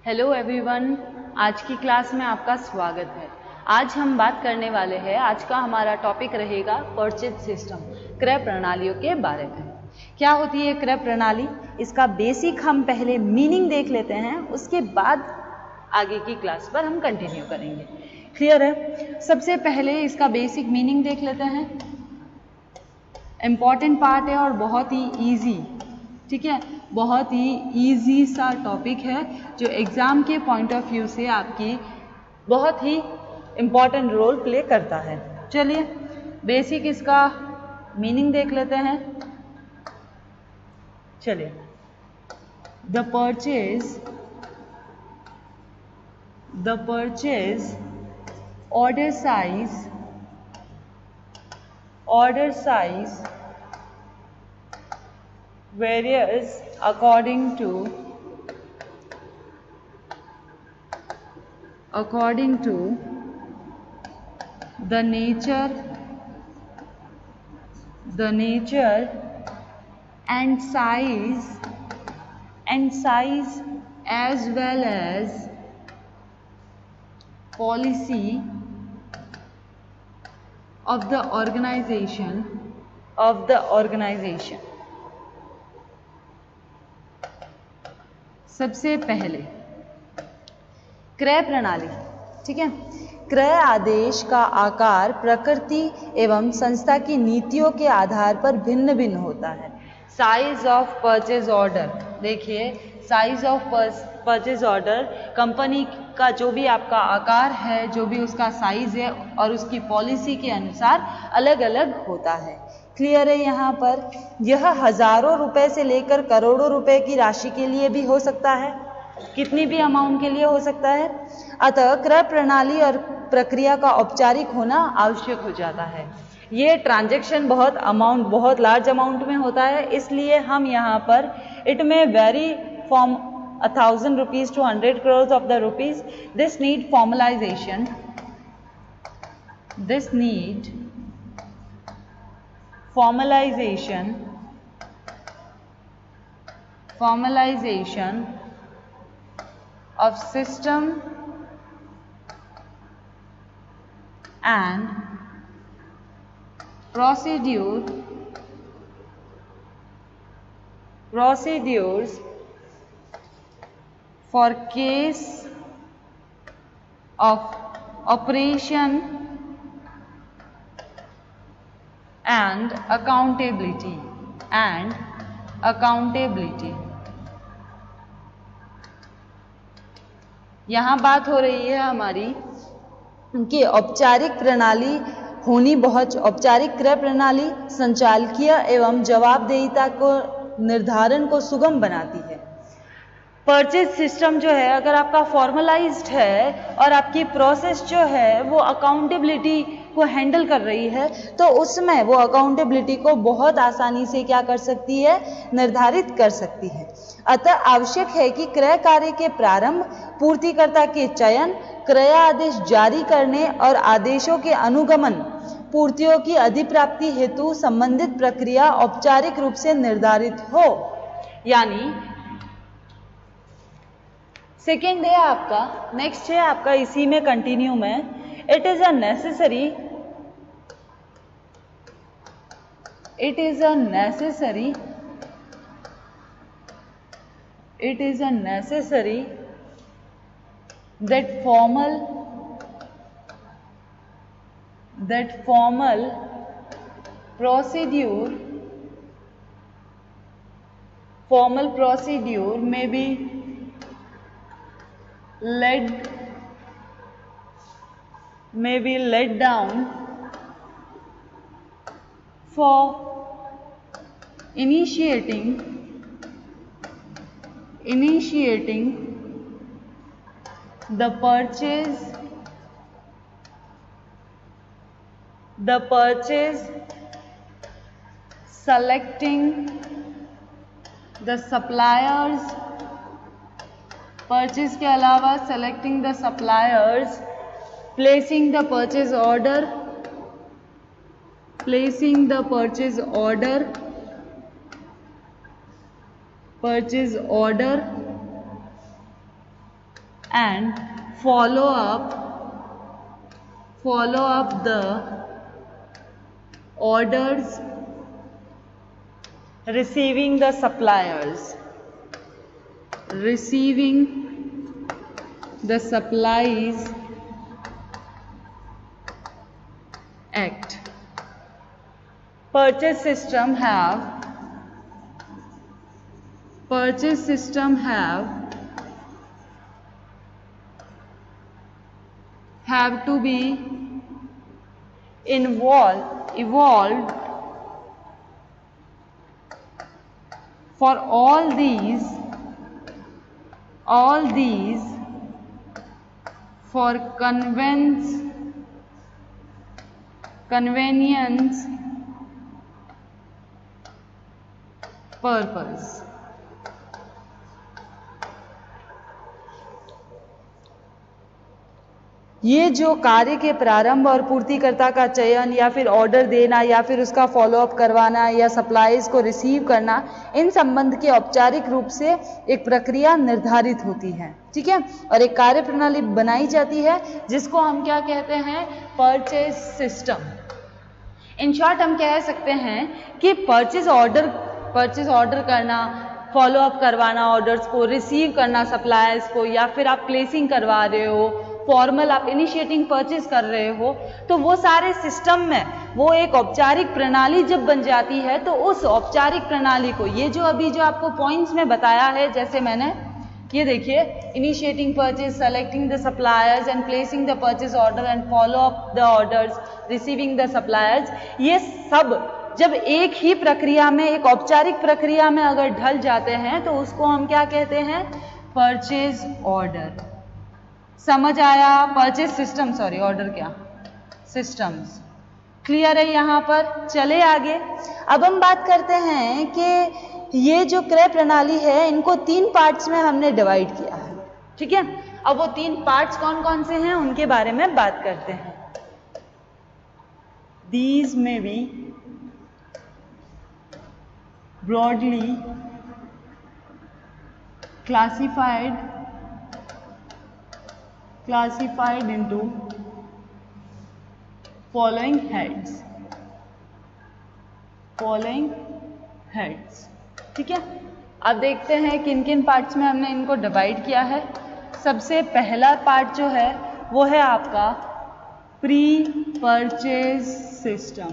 Hello everyone, आज की class में आपका स्वागत है। आज हम बात करने वाले हैं, आज का हमारा टॉपिक रहेगा परचेज सिस्टम, क्रय प्रणालियों के बारे में। क्या होती है क्रय प्रणाली, इसका बेसिक हम पहले मीनिंग देख लेते हैं, उसके बाद आगे की क्लास पर हम कंटिन्यू करेंगे। क्लियर है? सबसे पहले इसका बेसिक मीनिंग देख लेते हैं। इम्पॉर्टेंट पार्ट है और बहुत ही ईजी, ठीक है, बहुत ही ईजी सा टॉपिक है जो एग्ज़ाम के पॉइंट ऑफ व्यू से आपकी बहुत ही इम्पॉर्टेंट रोल प्ले करता है। चलिए बेसिक इसका मीनिंग देख लेते हैं। चलिए, the purchase order size varies according to the nature and size as well as policy of the organization सबसे पहले क्रय प्रणाली, ठीक है, क्रय आदेश का आकार प्रकृति एवं संस्था की नीतियों के आधार पर भिन्न भिन्न होता है। साइज ऑफ परचेज ऑर्डर, देखिए size of purchase order company का जो भी आपका आकार है, जो भी उसका साइज है और उसकी पॉलिसी के अनुसार अलग अलग होता है। क्लियर है? यहाँ पर यह हजारों रुपए से लेकर करोड़ों रुपए की राशि के लिए भी हो सकता है, कितनी भी अमाउंट के लिए हो सकता है। अतः क्रय प्रणाली और प्रक्रिया का औपचारिक होना आवश्यक हो जाता है। ये ट्रांजैक्शन बहुत लार्ज अमाउंट में होता है, इसलिए हम यहाँ पर इट में very from 1000 rupees to 100 crores of the rupees. This need formalization of system and procedures for case of operation and accountability यहाँ बात हो रही है हमारी कि औपचारिक क्रय प्रणाली संचालकीय एवं जवाबदेहिता को निर्धारण को सुगम बनाती है। परचेज सिस्टम जो है, अगर आपका फॉर्मलाइज्ड है और आपकी प्रोसेस जो है वो अकाउंटेबिलिटी को हैंडल कर रही है, तो उसमें वो अकाउंटेबिलिटी को बहुत आसानी से क्या कर सकती है, निर्धारित कर सकती है। अतः आवश्यक है कि क्रय कार्य के प्रारंभ, पूर्तिकर्ता के चयन, क्रय आदेश जारी करने और आदेशों के अनुगमन, पूर्तियों की अधिप्राप्ति हेतु संबंधित प्रक्रिया औपचारिक रूप से निर्धारित हो। यानी सेकेंड है आपका, नेक्स्ट है आपका इसी में कंटिन्यू में, it is a necessary that formal procedure may be laid down for initiating the purchase, selecting the suppliers, purchase के अलावा selecting the suppliers, placing the purchase order, and follow up the orders receiving the suppliers, receiving the supplies act. Purchase system have to be evolved for all these for convenience purpose. ये जो कार्य के प्रारंभ और पूर्तिकर्ता का चयन या फिर ऑर्डर देना या फिर उसका फॉलोअप करवाना या सप्लाईज को रिसीव करना, इन संबंध के औपचारिक रूप से एक प्रक्रिया निर्धारित होती है, ठीक है, और एक कार्य प्रणाली बनाई जाती है जिसको हम क्या कहते हैं, परचेज सिस्टम। इन शॉर्ट हम कह सकते हैं कि परचेज ऑर्डर करना, फॉलोअप करवाना ऑर्डर्स को, रिसीव करना सप्लायर्स को, या फिर आप प्लेसिंग करवा रहे हो, फॉर्मल आप इनिशिएटिंग परचेज कर रहे हो, तो वो सारे सिस्टम में वो एक औपचारिक प्रणाली जब बन जाती है तो उस औपचारिक प्रणाली को, ये जो अभी जो आपको पॉइंट्स में बताया है, जैसे मैंने ये देखिए, initiating purchase, selecting the suppliers and placing the purchase order and follow up the orders, receiving the suppliers, ये सब जब एक ही प्रक्रिया में, एक औपचारिक प्रक्रिया में अगर ढल जाते हैं तो उसको हम क्या कहते हैं, परचेज ऑर्डर। समझ आया? परचेज सिस्टम, सॉरी ऑर्डर क्या, सिस्टम्स। क्लियर है यहाँ पर? चले आगे। अब हम बात करते हैं कि ये जो क्रय प्रणाली है इनको 3 पार्ट्स में हमने डिवाइड किया है, ठीक है। अब वो 3 पार्ट्स कौन कौन से हैं उनके बारे में बात करते हैं। These may be broadly classified into following heads, ठीक है। अब देखते हैं किन किन पार्ट्स में हमने इनको डिवाइड किया है। सबसे पहला पार्ट जो है वो है आपका प्री परचेज सिस्टम,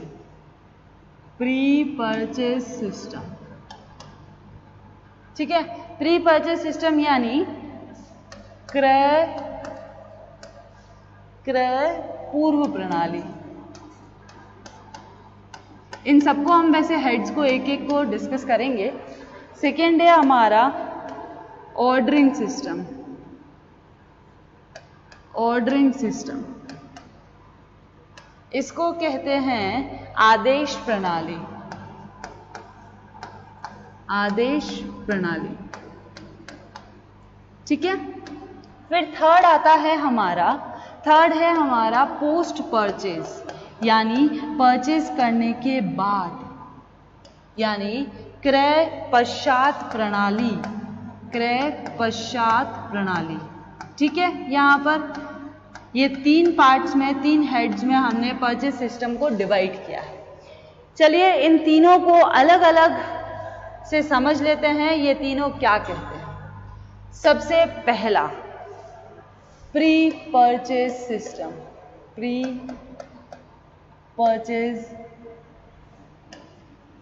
ठीक है। प्री परचेज सिस्टम यानी क्रय पूर्व प्रणाली। इन सबको हम वैसे हेड्स को एक एक को डिस्कस करेंगे। सेकेंड है हमारा ऑर्डरिंग सिस्टम, इसको कहते हैं आदेश प्रणाली, ठीक है। फिर थर्ड है हमारा पोस्ट परचेज, यानी परचेज करने के बाद, यानी क्रय पश्चात प्रणाली, ठीक है। यहाँ पर ये 3 पार्ट्स में, 3 हेड्स में हमने परचेज सिस्टम को डिवाइड किया है। चलिए इन तीनों को अलग अलग से समझ लेते हैं, ये तीनों क्या कहते हैं। सबसे पहला प्री परचेज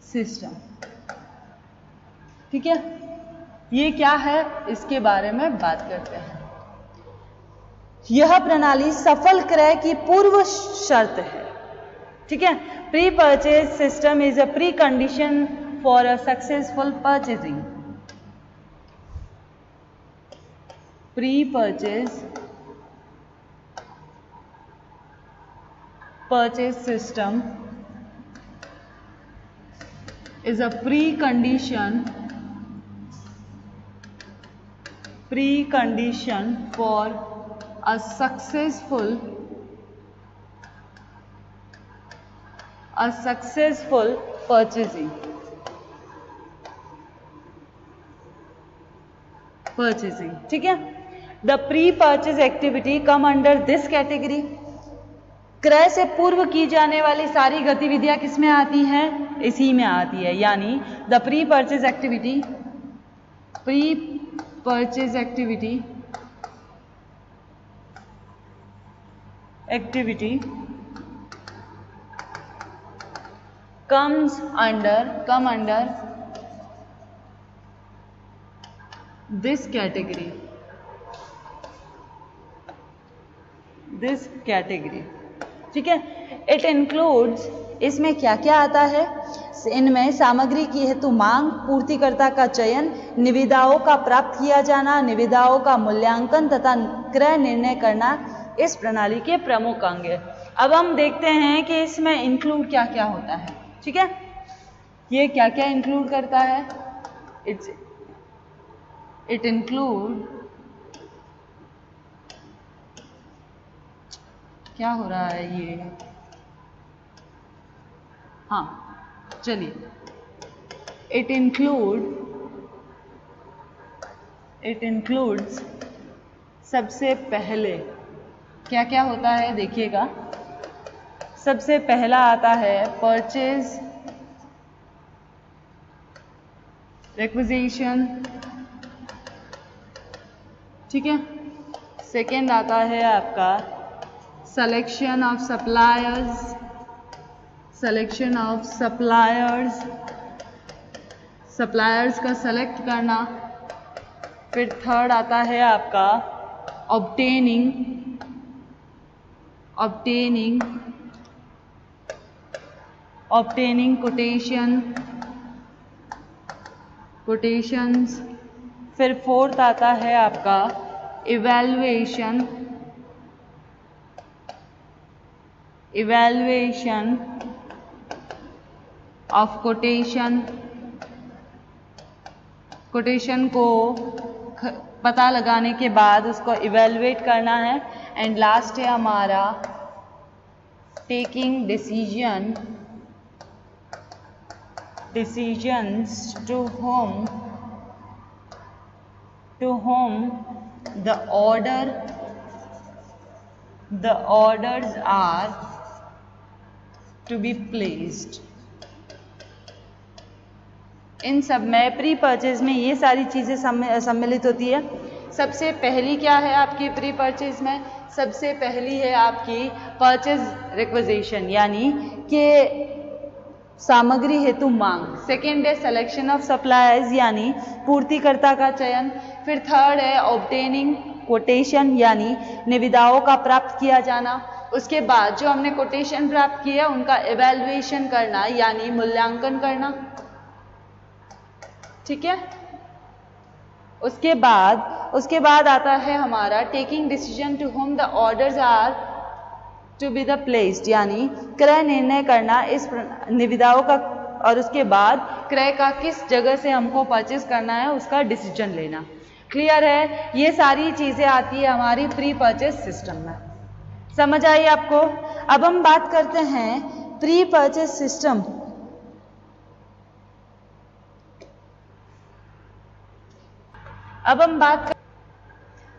सिस्टम, ठीक है। ये क्या है इसके बारे में बात करते हैं। यह प्रणाली सफल क्रय की पूर्व शर्त है, ठीक है। Pre purchase system is a pre condition for a successful purchasing. Pre purchase system is a precondition for a successful purchasing, ठीक है। The pre purchase activity come under this category. क्रय से पूर्व की जाने वाली सारी गतिविधियां किसमें आती हैं? इसी में आती है, यानी the pre purchase activity comes under this category। ठीक है। इट इंक्लूड्स, इसमें क्या क्या आता है? इनमें सामग्री की हेतु मांग, पूर्तिकर्ता का चयन, निविदाओं का प्राप्त किया जाना, निविदाओं का मूल्यांकन तथा क्रय निर्णय करना इस प्रणाली के प्रमुख अंग है। अब हम देखते हैं कि इसमें इंक्लूड क्या क्या होता है। ठीक है, ये क्या क्या इंक्लूड करता है? इट इंक्लूड, क्या हो रहा है ये? हाँ चलिए, इट इंक्लूड्स सबसे पहले क्या क्या होता है देखिएगा। सबसे पहला आता है परचेज रिक्विजिशन। ठीक है। सेकेंड आता है आपका सिलेक्शन ऑफ सप्लायर्स का सेलेक्ट करना। फिर थर्ड आता है आपका ऑब्टेनिंग कोटेशंस। फिर फोर्थ आता है आपका इवैल्यूएशन ऑफ कोटेशन को पता लगाने के बाद उसको इवैल्यूएट करना है। एंड लास्ट है हमारा taking decisions to whom the orders are to be placed। इन सब में प्री परचेज में ये सारी चीज़ें सम्मिलित होती है। सबसे पहली क्या है आपकी प्री परचेज में? सबसे पहली है आपकी परचेज रिक्विजिशन, यानी कि सामग्री हेतु मांग। सेकेंड है सिलेक्शन ऑफ सप्लायर्स, यानी पूर्तिकर्ता का चयन। फिर थर्ड है ऑब्टेनिंग कोटेशन, यानी निविदाओं का प्राप्त किया जाना। उसके बाद जो हमने कोटेशन प्राप्त किया उनका इवैल्यूएशन करना, यानी मूल्यांकन करना। ठीक है। उसके बाद आता है हमारा taking decision to whom the orders are to be the placed, यानी क्रय निर्णय करना इस निविदाओं का। और उसके बाद क्रय का किस जगह से हमको परचेज करना है उसका डिसीजन लेना। क्लियर है? ये सारी चीजें आती है हमारी प्री परचेज सिस्टम में। समझ आई आपको? अब हम बात करते हैं प्री परचेज सिस्टम।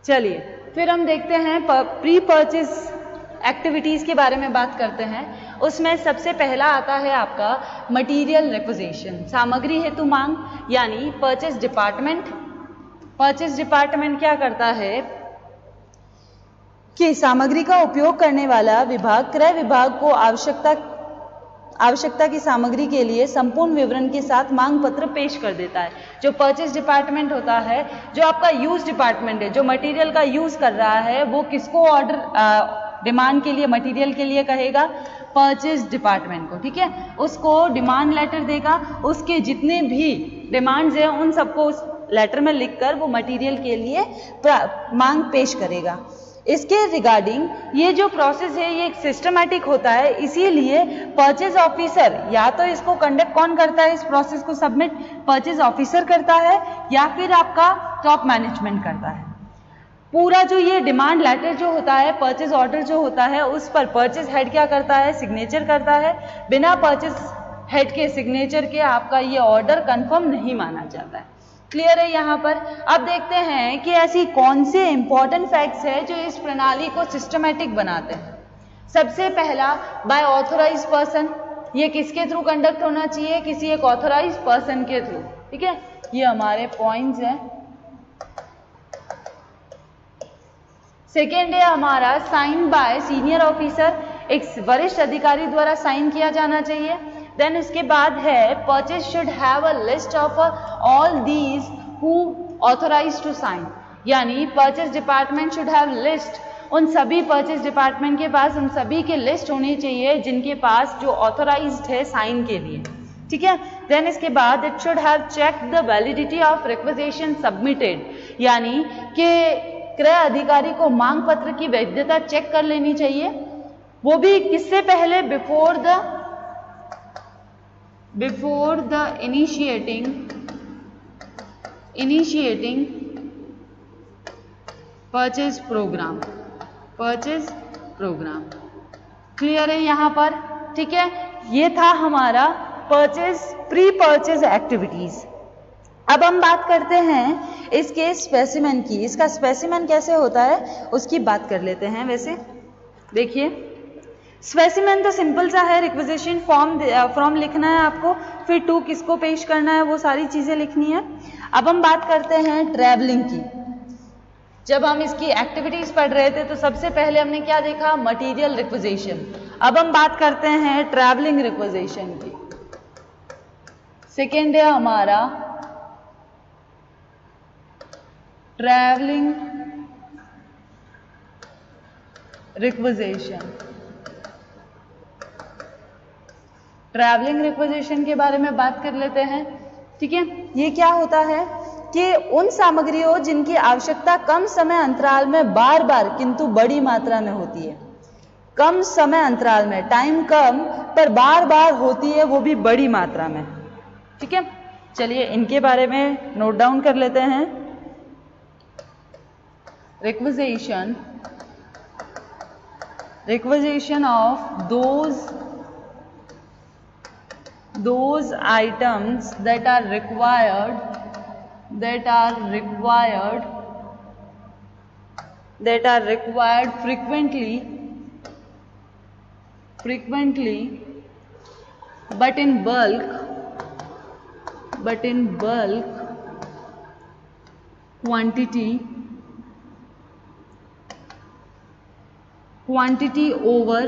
चलिए फिर हम देखते हैं प्री परचेज एक्टिविटीज के बारे में बात करते हैं। उसमें सबसे पहला आता है आपका मटेरियल रिक्विजिशन, सामग्री हेतु मांग, यानी परचेज डिपार्टमेंट क्या करता है कि सामग्री का उपयोग करने वाला विभाग क्रय विभाग को आवश्यकता की सामग्री के लिए संपूर्ण विवरण के साथ मांग पत्र पेश कर देता है। जो परचेज डिपार्टमेंट होता है, जो आपका यूज डिपार्टमेंट है, जो मटेरियल का यूज कर रहा है, वो किसको ऑर्डर डिमांड के लिए, मटेरियल के लिए कहेगा? परचेज डिपार्टमेंट को। ठीक है। उसको डिमांड लेटर देगा, उसके जितने भी डिमांड्स हैं उन सबको उस लेटर में लिखकर वो मटेरियल के लिए मांग पेश करेगा। इसके रिगार्डिंग ये जो प्रोसेस है ये एक सिस्टमैटिक होता है, इसीलिए परचेज ऑफिसर या तो इसको कंडक्ट कौन करता है, इस प्रोसेस को सबमिट परचेज ऑफिसर करता है या फिर आपका टॉप मैनेजमेंट करता है। पूरा जो ये डिमांड लेटर जो होता है, परचेज ऑर्डर जो होता है, उस पर परचेज हेड क्या करता है? सिग्नेचर करता है। बिना परचेज हेड के सिग्नेचर के आपका ये ऑर्डर कंफर्म नहीं माना जाता है। क्लियर है यहाँ पर। अब देखते हैं कि ऐसी कौन से इंपॉर्टेंट फैक्ट्स है जो इस प्रणाली को सिस्टमैटिक बनाते हैं। सबसे पहला, बाय ऑथोराइज पर्सन, ये किसके थ्रू कंडक्ट होना चाहिए, किसी एक ऑथोराइज पर्सन के थ्रू, ठीक है, ये हमारे पॉइंट्स हैं। सेकेंड है हमारा साइन बाय सीनियर ऑफिसर, एक वरिष्ठ अधिकारी द्वारा साइन किया जाना चाहिए। देन इसके बाद है purchase should have a list of all these who authorise to sign, यानी purchase department should have list, उन सभी परचेज डिपार्टमेंट के पास उन सभी के लिस्ट होनी चाहिए जिनके पास जो ऑथोराइज्ड है साइन के लिए, ठीक है। देन इसके बाद it should have check the validity of requisition submitted, यानी कि क्रय अधिकारी को मांग पत्र की वैधता चेक कर लेनी चाहिए, वो भी किससे पहले, before the initiating purchase program. Clear है यहाँ पर, ठीक है। ये था हमारा प्री परचेज एक्टिविटीज। अब हम बात करते हैं इसके स्पेसिमेन की। इसका स्पेसिमेन कैसे होता है उसकी बात कर लेते हैं। वैसे देखिए, स्पेसिमेन तो सिंपल सा है, रिक्वेजिशन फॉर्म लिखना है आपको, फिर टू किसको पेश करना है, वो सारी चीजें लिखनी है। अब हम बात करते हैं ट्रैवलिंग की। जब हम इसकी एक्टिविटीज पढ़ रहे थे तो सबसे पहले हमने क्या देखा, मटेरियल रिक्वेजिशन। अब हम बात करते हैं ट्रैवलिंग रिक्वेजिशन की। सेकेंड है हमारा ट्रैवलिंग रिक्वेजिशन। ट्रैवलिंग रिक्वेजिशन के बारे में बात कर लेते हैं, ठीक है। ये क्या होता है कि उन सामग्रियों जिनकी आवश्यकता कम समय अंतराल में बार बार किंतु बड़ी मात्रा में होती है, कम समय अंतराल में, टाइम कम पर बार बार होती है, वो भी बड़ी मात्रा में, ठीक है। चलिए इनके बारे में नोट डाउन कर लेते हैं। Requisition of those items that are required frequently but in bulk quantity over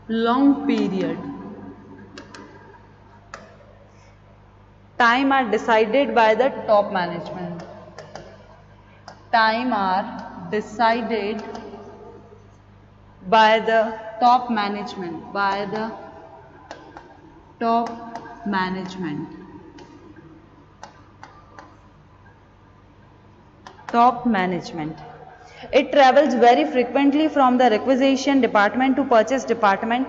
long period. Time are decided by the top management. Time are decided by the top management. Top management. It travels very frequently from the requisition department to purchase department.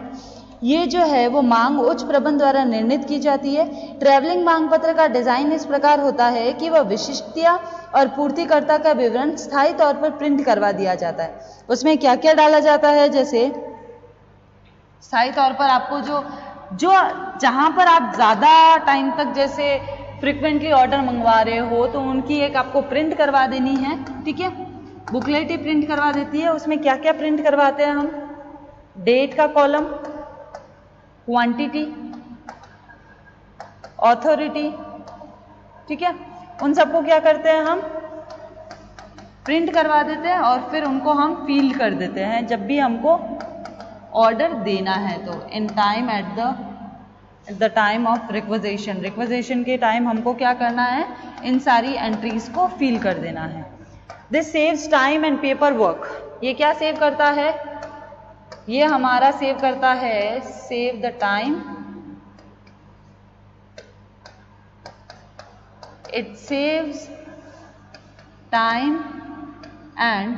ये जो है वो मांग उच्च प्रबंध द्वारा निर्णित की जाती है। ट्रैवलिंग मांग पत्र का डिजाइन इस प्रकार होता है कि वह विशिष्टता और पूर्तिकर्ता का विवरण स्थायी तौर पर प्रिंट करवा दिया जाता है। उसमें क्या क्या डाला जाता है, जैसे स्थायी तौर पर आपको जो जहां पर आप ज्यादा टाइम तक जैसे फ्रिक्वेंटली ऑर्डर मंगवा रहे हो तो उनकी एक आपको प्रिंट करवा देनी है, ठीक है। बुकलेट ही प्रिंट करवा देती है। उसमें क्या क्या प्रिंट करवाते हैं हम, डेट का कॉलम, क्वांटिटी, ऑथोरिटी, ठीक है। उन सबको क्या करते हैं हम प्रिंट करवा देते हैं और फिर उनको हम फील कर देते हैं जब भी हमको ऑर्डर देना है तो in time at the time of requisition के टाइम हमको क्या करना है, इन सारी एंट्रीज को फील कर देना है। This saves time and paper work. ये क्या सेव करता है, ये हमारा सेव करता है, save the time, it saves time and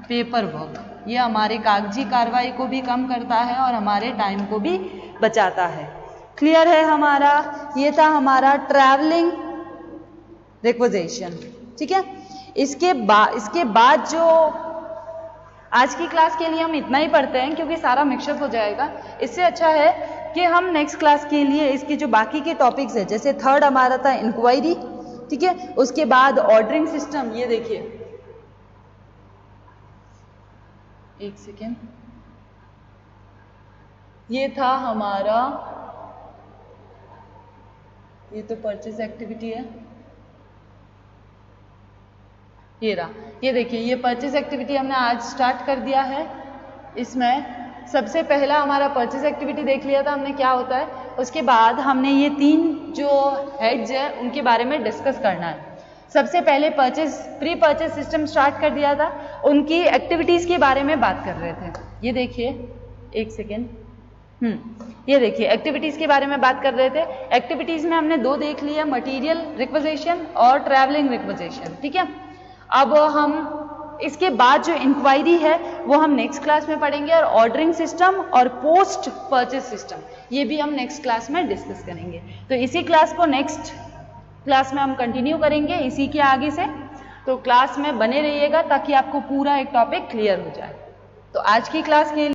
paper work. ये हमारे कागजी कार्रवाई को भी कम करता है और हमारे टाइम को भी बचाता है। क्लियर है हमारा, ये था हमारा ट्रैवलिंग रिक्वेजिशन, ठीक है। इसके बाद जो आज की क्लास के लिए हम इतना ही पढ़ते हैं क्योंकि सारा मिक्सअप हो जाएगा। इससे अच्छा है कि हम नेक्स्ट क्लास के लिए इसके जो बाकी के टॉपिक्स है, जैसे थर्ड हमारा था इंक्वायरी, ठीक है। उसके बाद ऑर्डरिंग सिस्टम, ये देखिए, एक सेकेंड, ये था हमारा, ये तो परचेज एक्टिविटी है, ये रहा, ये देखिए, ये परचेज एक्टिविटी हमने आज स्टार्ट कर दिया है। इसमें सबसे पहला हमारा परचेज एक्टिविटी देख लिया था हमने क्या होता है, उसके बाद हमने ये 3 जो हेड्स हैं उनके बारे में डिस्कस करना है। सबसे पहले प्री परचेज सिस्टम स्टार्ट कर दिया था, उनकी एक्टिविटीज के बारे में बात कर रहे थे। ये देखिए, एक सेकेंड, ये देखिए, एक्टिविटीज के बारे में बात कर रहे थे। एक्टिविटीज में हमने 2 देख लिया, मटेरियल रिक्विजिशन और ट्रैवलिंग रिक्विजिशन, ठीक है। अब हम इसके बाद जो इंक्वायरी है वो हम नेक्स्ट क्लास में पढ़ेंगे, और ऑर्डरिंग सिस्टम और पोस्ट परचेज सिस्टम ये भी हम नेक्स्ट क्लास में डिस्कस करेंगे। तो इसी क्लास को नेक्स्ट क्लास में हम कंटिन्यू करेंगे इसी के आगे से। तो क्लास में बने रहिएगा ताकि आपको पूरा एक टॉपिक क्लियर हो जाए। तो आज की क्लास के